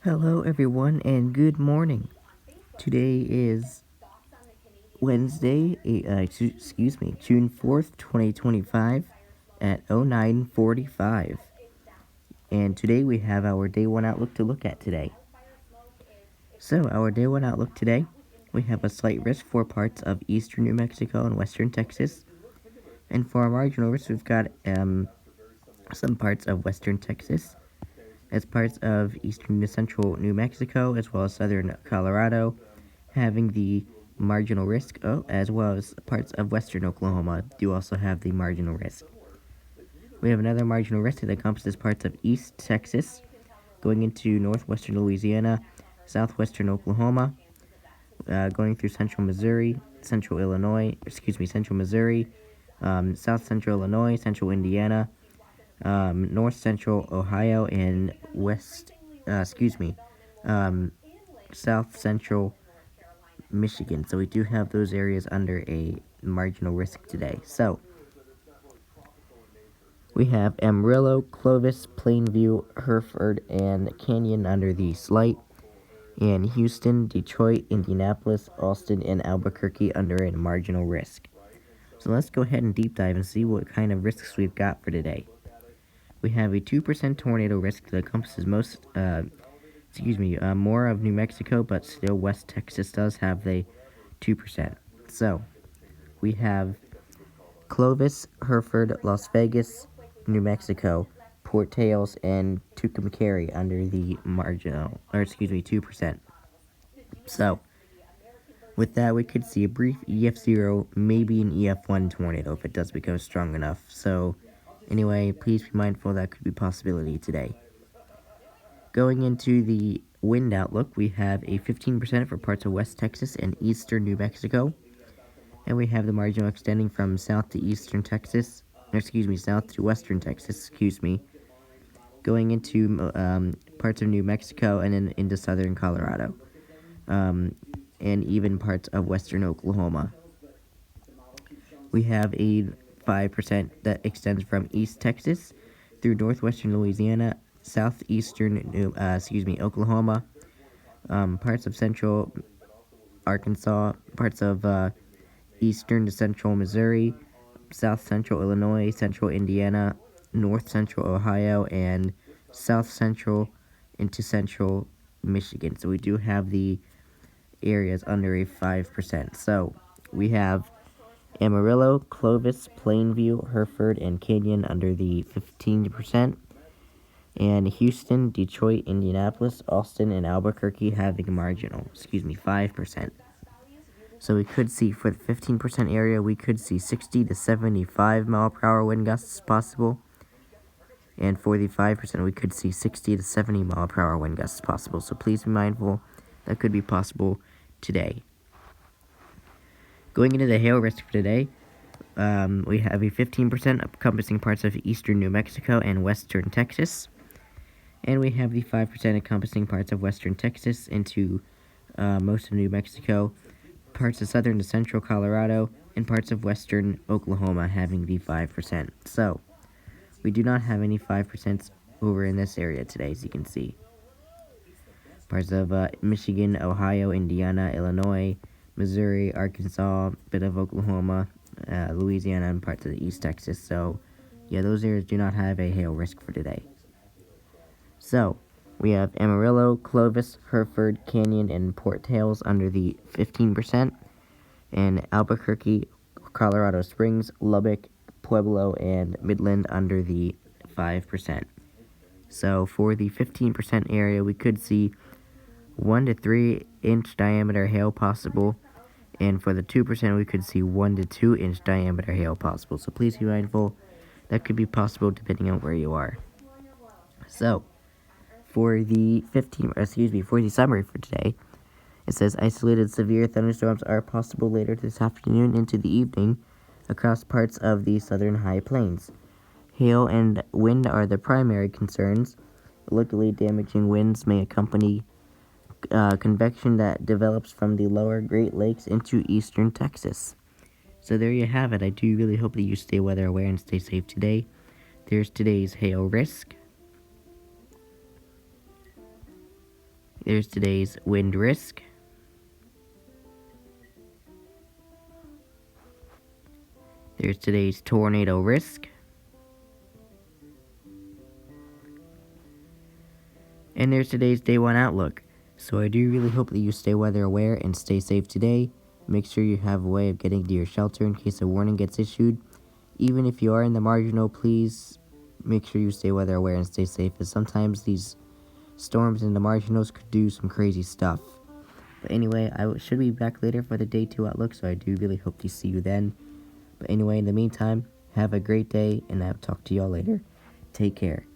Hello, everyone, and good morning. Today is Wednesday, June 4th, 2025, at 09:45. And today we have our Day 1 outlook to look at today. So, our Day 1 outlook today, we have a slight risk for parts of eastern New Mexico and western Texas. And for our marginal risk, we've got some parts of western Texas, as parts of eastern to central New Mexico, as well as southern Colorado, having the marginal risk, as well as parts of western Oklahoma do also have the marginal risk. We have another marginal risk that encompasses parts of east Texas, going into northwestern Louisiana, southwestern Oklahoma, going through central Missouri, central Missouri, south central Illinois, central Indiana, north central Ohio, and south central Michigan. So we do have those areas under a marginal risk today. So we have Amarillo, Clovis, Plainview, Hereford, and Canyon under the slight, and Houston, Detroit, Indianapolis, Austin, and Albuquerque under a marginal risk. So let's go ahead and deep dive and see what kind of risks we've got for today. We have a 2% tornado risk that encompasses more of New Mexico, but still West Texas does have the 2%. So we have Clovis, Hereford, Las Vegas, New Mexico, Port Tales, and Tucumcari under the 2%. So, with that, we could see a brief EF0, maybe an EF1 tornado if it does become strong enough. So, anyway, please be mindful that could be a possibility today. Going into the wind outlook, we have a 15% for parts of West Texas and eastern New Mexico. And we have the marginal extending from south to western Texas, going into parts of New Mexico and then into southern Colorado, and even parts of western Oklahoma. We have a 5% that extends from East Texas through northwestern Louisiana, southeastern Oklahoma, parts of central Arkansas, parts of eastern to central Missouri, south central Illinois, central Indiana, north central Ohio, and south central into central Michigan. So we do have the areas under a 5%. So we have Amarillo, Clovis, Plainview, Hereford, and Canyon under the 15%. And Houston, Detroit, Indianapolis, Austin, and Albuquerque having a marginal, 5%. So we could see for the 15% area, we could see 60 to 75 mile per hour wind gusts possible. And for the 5%, we could see 60 to 70 mile per hour wind gusts possible. So please be mindful that could be possible today. Going into the hail risk for today, we have a 15% encompassing parts of eastern New Mexico and western Texas. And we have the 5% encompassing parts of western Texas into most of New Mexico, parts of southern to central Colorado, and parts of western Oklahoma having the 5%. So, we do not have any 5% over in this area today, as you can see. Parts of Michigan, Ohio, Indiana, Illinois, Missouri, Arkansas, bit of Oklahoma, Louisiana, and parts of the East Texas. So, yeah, those areas do not have a hail risk for today. So, we have Amarillo, Clovis, Hereford, Canyon, and Port Tales under the 15%, and Albuquerque, Colorado Springs, Lubbock, Pueblo, and Midland under the 5%. So, for the 15% area, we could see 1 to 3 inch diameter hail possible, and for the 2%, we could see 1 to 2 inch diameter hail possible. So, please be mindful that could be possible depending on where you are. So, for the summary for today, it says isolated severe thunderstorms are possible later this afternoon into the evening across parts of the southern high plains. Hail and wind are the primary concerns. Locally damaging winds may accompany convection that develops from the lower Great Lakes into eastern Texas. So there you have it. I do really hope that you stay weather aware and stay safe today. There's today's hail risk. There's today's wind risk. There's today's tornado risk. And there's today's day 1 outlook. So I do really hope that you stay weather aware and stay safe today. Make sure you have a way of getting to your shelter in case a warning gets issued. Even if you are in the marginal, please make sure you stay weather aware and stay safe, as sometimes these storms in the marginals could do some crazy stuff. But anyway, I should be back later for the day 2 outlook, so I do really hope to see you then. But anyway, in the meantime, have a great day, and I'll talk to y'all later. Take care.